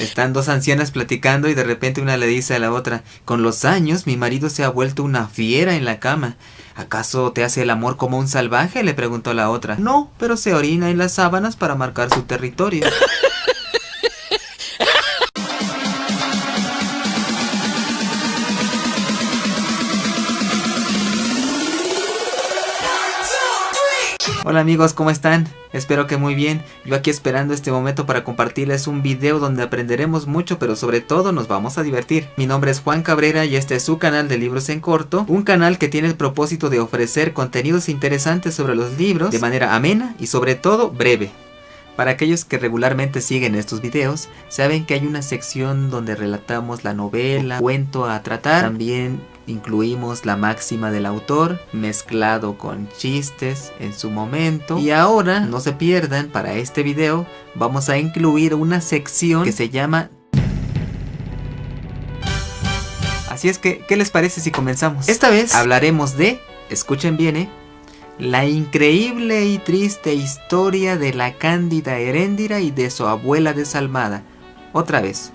Están dos ancianas platicando y de repente una le dice a la otra: con los años mi marido se ha vuelto una fiera en la cama. ¿Acaso te hace el amor como un salvaje?, le preguntó la otra. No, pero se orina en las sábanas para marcar su territorio. Hola amigos, ¿cómo están? Espero que muy bien. Yo aquí esperando este momento para compartirles un video donde aprenderemos mucho, pero sobre todo nos vamos a divertir. Mi nombre es Juan Cabrera y este es su canal de Libros en Corto, un canal que tiene el propósito de ofrecer contenidos interesantes sobre los libros de manera amena y sobre todo breve. Para aquellos que regularmente siguen estos videos, saben que hay una sección donde relatamos la novela, cuento a tratar. También incluimos la máxima del autor, mezclado con chistes en su momento. Y ahora, no se pierdan, para este video vamos a incluir una sección que se llama... Así es que, ¿qué les parece si comenzamos? Esta vez hablaremos de, escuchen bien, la increíble y triste historia de la cándida Heréndira y de su abuela desalmada. Otra vez.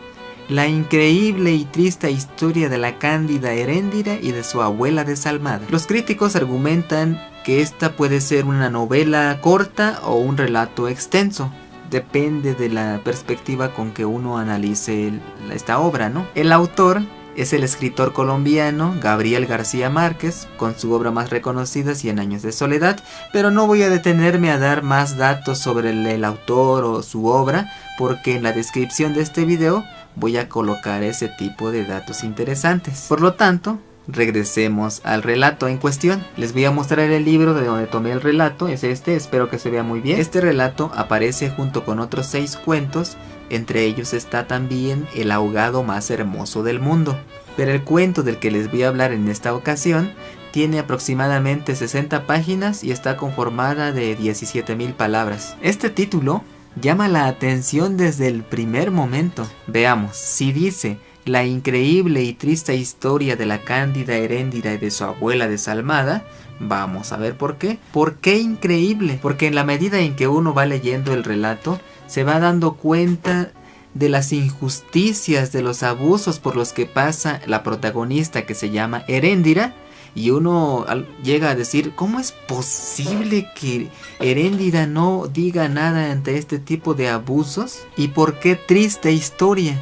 La increíble y triste historia de la cándida Heréndira y de su abuela desalmada. Los críticos argumentan que esta puede ser una novela corta o un relato extenso. Depende de la perspectiva con que uno analice esta obra, ¿no? El autor es el escritor colombiano Gabriel García Márquez, con su obra más reconocida, 100 años de soledad, pero no voy a detenerme a dar más datos sobre el autor o su obra, porque en la descripción de este video voy a colocar ese tipo de datos interesantes. Por lo tanto, regresemos al relato en cuestión. Les voy a mostrar el libro de donde tomé el relato, es este, espero que se vea muy bien. Este relato aparece junto con otros 6 cuentos, entre ellos está también El ahogado más hermoso del mundo. Pero el cuento del que les voy a hablar en esta ocasión tiene aproximadamente 60 páginas y está conformada de 17,000 palabras. Este título llama la atención desde el primer momento. Veamos, si dice la increíble y triste historia de la cándida Heréndira y de su abuela desalmada, vamos a ver por qué. ¿Por qué increíble? Porque en la medida en que uno va leyendo el relato, se va dando cuenta de las injusticias, de los abusos por los que pasa la protagonista, que se llama Heréndira, y uno llega a decir, ¿cómo es posible que Heréndira no diga nada ante este tipo de abusos? ¿Y por qué triste historia?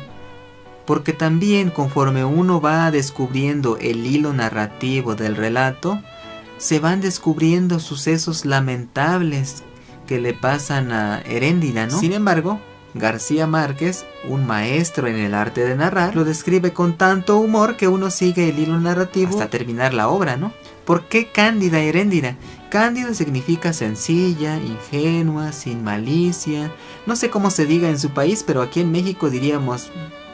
Porque también conforme uno va descubriendo el hilo narrativo del relato, se van descubriendo sucesos lamentables que le pasan a Heréndira, ¿no? Sin embargo, García Márquez, un maestro en el arte de narrar, lo describe con tanto humor que uno sigue el hilo narrativo hasta terminar la obra, ¿no? ¿Por qué cándida Heréndira? Cándida significa sencilla, ingenua, sin malicia. No sé cómo se diga en su país, pero aquí en México diríamos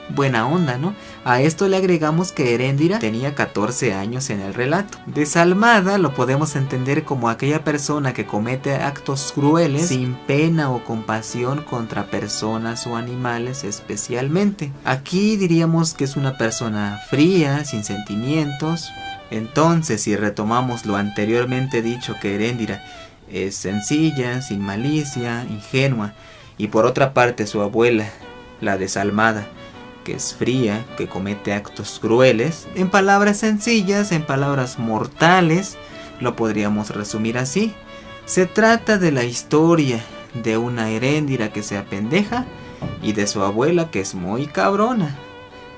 buena onda, ¿no? A esto le agregamos que Heréndira tenía 14 años en el relato. Desalmada lo podemos entender como aquella persona que comete actos crueles sin pena o compasión contra personas o animales especialmente. Aquí diríamos que es una persona fría, sin sentimientos. Entonces, si retomamos lo anteriormente dicho, que Heréndira es sencilla, sin malicia, ingenua, y por otra parte su abuela, la desalmada, que es fría, que comete actos crueles, en palabras sencillas, en palabras mortales, lo podríamos resumir así. Se trata de la historia de una Heréndira que se apendeja y de su abuela que es muy cabrona.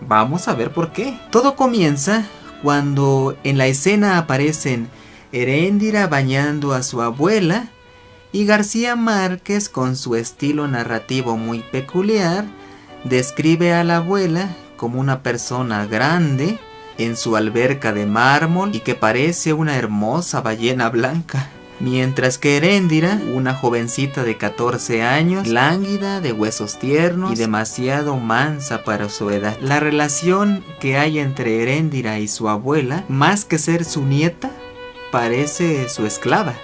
Vamos a ver por qué. Todo comienza cuando en la escena aparecen Heréndira bañando a su abuela y García Márquez, con su estilo narrativo muy peculiar, describe a la abuela como una persona grande en su alberca de mármol y que parece una hermosa ballena blanca. Mientras que Heréndira, una jovencita de 14 años, lánguida, de huesos tiernos y demasiado mansa para su edad. La relación que hay entre Heréndira y su abuela, más que ser su nieta, parece su esclava.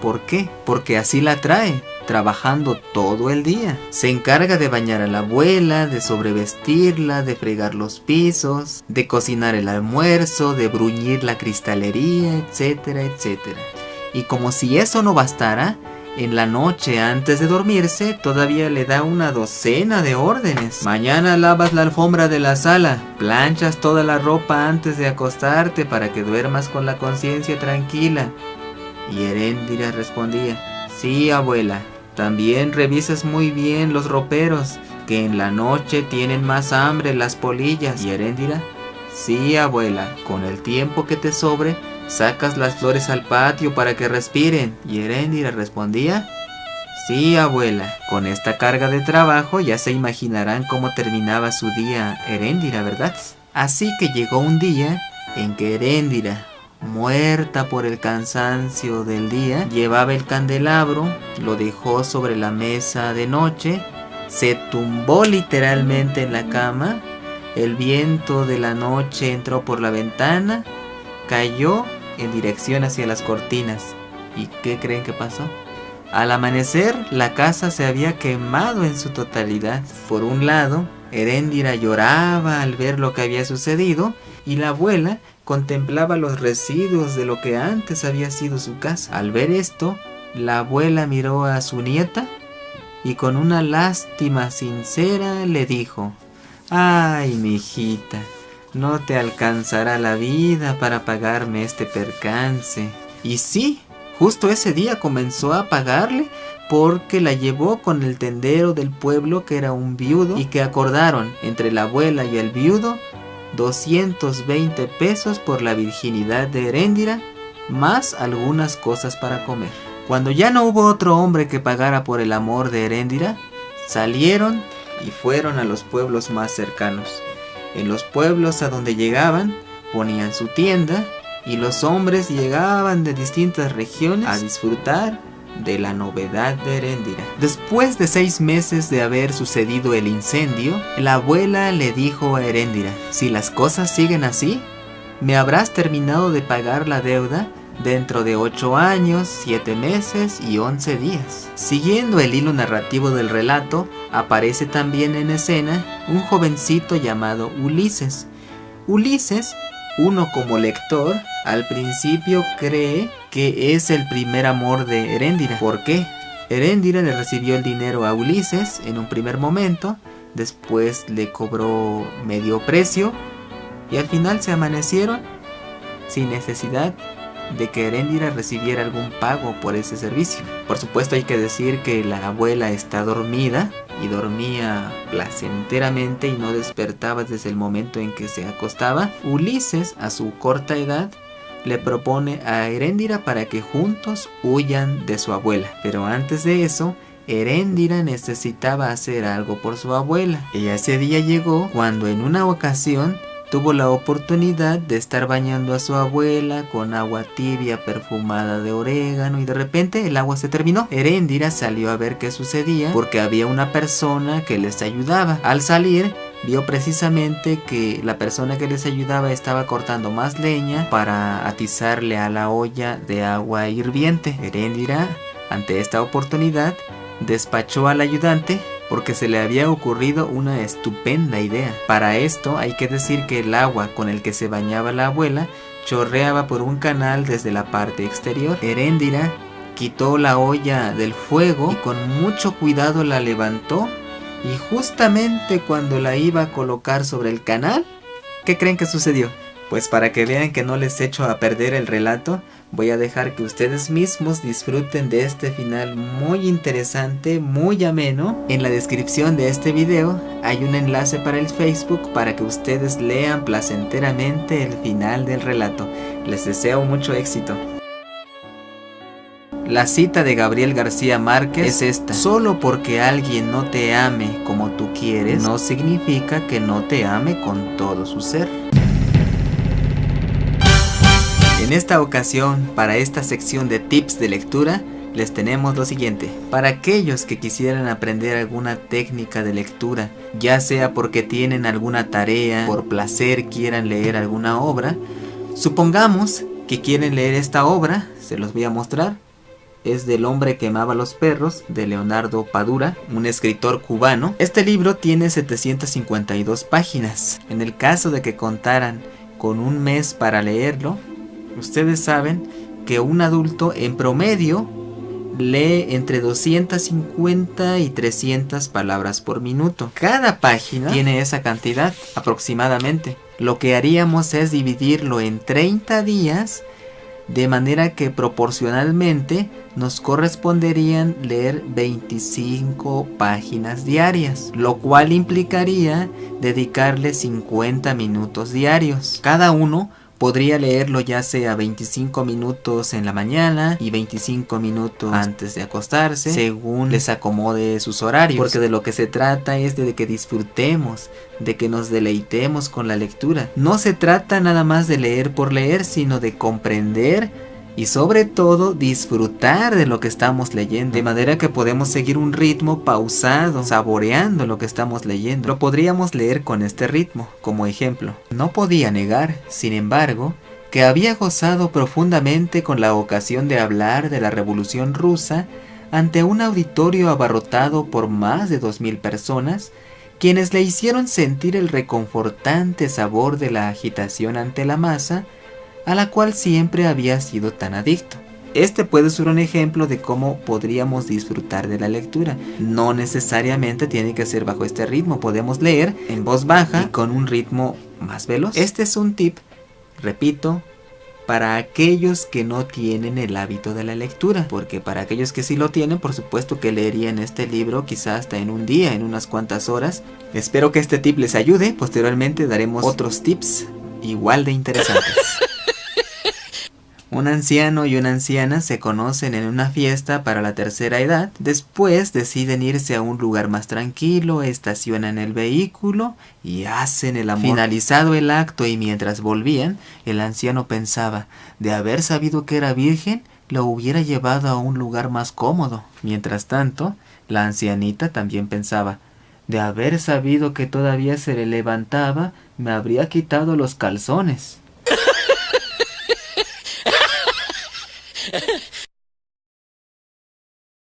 ¿Por qué? Porque así la trae, trabajando todo el día. Se encarga de bañar a la abuela, de sobrevestirla, de fregar los pisos, de cocinar el almuerzo, de bruñir la cristalería, etcétera, etcétera. Y como si eso no bastara, En la noche, antes de dormirse, todavía le da una docena de órdenes. Mañana lavas la alfombra de la sala, planchas toda la ropa antes de acostarte para que duermas con la conciencia tranquila. Y Heréndira respondía: sí, abuela. También revisas muy bien los roperos, que en la noche tienen más hambre las polillas. Y Heréndira: sí, abuela. Con el tiempo que te sobre, sacas las flores al patio para que respiren. Y Heréndira respondía: sí, abuela. Con esta carga de trabajo ya se imaginarán cómo terminaba su día Heréndira, ¿verdad? Así que llegó un día en que Heréndira, muerta por el cansancio del día, llevaba el candelabro, lo dejó sobre la mesa de noche, se tumbó literalmente en la cama, el viento de la noche entró por la ventana, cayó en dirección hacia las cortinas. ¿Y qué creen que pasó? Al amanecer, la casa se había quemado en su totalidad. Por un lado, Heréndira lloraba al ver lo que había sucedido, y la abuela contemplaba los residuos de lo que antes había sido su casa. Al ver esto, la abuela miró a su nieta y con una lástima sincera le dijo: ay, mijita, no te alcanzará la vida para pagarme este percance. Y sí, justo ese día comenzó a pagarle, porque la llevó con el tendero del pueblo, que era un viudo, y que acordaron entre la abuela y el viudo 220 pesos por la virginidad de Heréndira, más algunas cosas para comer. Cuando ya no hubo otro hombre que pagara por el amor de Heréndira, salieron y fueron a los pueblos más cercanos. En los pueblos a donde llegaban, ponían su tienda, y los hombres llegaban de distintas regiones a disfrutar de la novedad de Heréndira. Después de 6 meses de haber sucedido el incendio, la abuela le dijo a Heréndira: si las cosas siguen así, me habrás terminado de pagar la deuda dentro de 8 años, 7 meses y 11 días. Siguiendo el hilo narrativo del relato, aparece también en escena un jovencito llamado Ulises. Ulises, uno como lector, al principio cree que es el primer amor de Heréndira. ¿Por qué? Heréndira le recibió el dinero a Ulises en un primer momento, después le cobró medio precio y al final se amanecieron sin necesidad de que Heréndira recibiera algún pago por ese servicio. Por supuesto, hay que decir que la abuela está dormida y dormía placenteramente y no despertaba desde el momento en que se acostaba. Ulises, a su corta edad, le propone a Heréndira para que juntos huyan de su abuela. Pero antes de eso, Heréndira necesitaba hacer algo por su abuela. Y ese día llegó cuando en una ocasión tuvo la oportunidad de estar bañando a su abuela con agua tibia perfumada de orégano, y de repente el agua se terminó. Heréndira salió a ver qué sucedía porque había una persona que les ayudaba. Al salir, vio precisamente que la persona que les ayudaba estaba cortando más leña para atizarle a la olla de agua hirviente. Heréndira, ante esta oportunidad, despachó al ayudante porque se le había ocurrido una estupenda idea. Para esto hay que decir que el agua con el que se bañaba la abuela chorreaba por un canal desde la parte exterior. Heréndira quitó la olla del fuego y con mucho cuidado la levantó, y justamente cuando la iba a colocar sobre el canal, ¿qué creen que sucedió? Pues para que vean que no les echo a perder el relato, voy a dejar que ustedes mismos disfruten de este final muy interesante, muy ameno. En la descripción de este video hay un enlace para el Facebook para que ustedes lean placenteramente el final del relato. Les deseo mucho éxito. La cita de Gabriel García Márquez es esta: solo porque alguien no te ame como tú quieres, no significa que no te ame con todo su ser. En esta ocasión, para esta sección de tips de lectura, les tenemos lo siguiente. Para aquellos que quisieran aprender alguna técnica de lectura, ya sea porque tienen alguna tarea, por placer quieran leer alguna obra, supongamos que quieren leer esta obra, se los voy a mostrar. Es del hombre que amaba a los perros, de Leonardo Padura, un escritor cubano. Este libro tiene 752 páginas. En el caso de que contaran con un mes para leerlo, ustedes saben que un adulto en promedio lee entre 250 y 300 palabras por minuto. Cada página tiene esa cantidad aproximadamente. Lo que haríamos es dividirlo en 30 días, de manera que proporcionalmente nos corresponderían leer 25 páginas diarias, lo cual implicaría dedicarle 50 minutos diarios. Cada uno podría leerlo ya sea 25 minutos en la mañana y 25 minutos antes de acostarse, según les acomode sus horarios. Porque de lo que se trata es de que disfrutemos, de que nos deleitemos con la lectura. No se trata nada más de leer por leer, sino de comprender y sobre todo disfrutar de lo que estamos leyendo, de manera que podemos seguir un ritmo pausado, saboreando lo que estamos leyendo. Lo podríamos leer con este ritmo, como ejemplo. No podía negar, sin embargo, que había gozado profundamente con la ocasión de hablar de la Revolución Rusa ante un auditorio abarrotado por más de 2000 personas, quienes le hicieron sentir el reconfortante sabor de la agitación ante la masa, a la cual siempre había sido tan adicto. Este puede ser un ejemplo de cómo podríamos disfrutar de la lectura. No necesariamente tiene que ser bajo este ritmo, podemos leer en voz baja y con un ritmo más veloz. Este es un tip, repito, para aquellos que no tienen el hábito de la lectura, porque para aquellos que sí lo tienen, por supuesto que leerían este libro quizás hasta en un día, en unas cuantas horas. Espero que este tip les ayude. Posteriormente daremos otros tips igual de interesantes. Un anciano y una anciana se conocen en una fiesta para la tercera edad. Después deciden irse a un lugar más tranquilo, estacionan el vehículo y hacen el amor. Finalizado el acto y mientras volvían, el anciano pensaba, de haber sabido que era virgen, lo hubiera llevado a un lugar más cómodo. Mientras tanto, la ancianita también pensaba, de haber sabido que todavía se le levantaba, me habría quitado los calzones.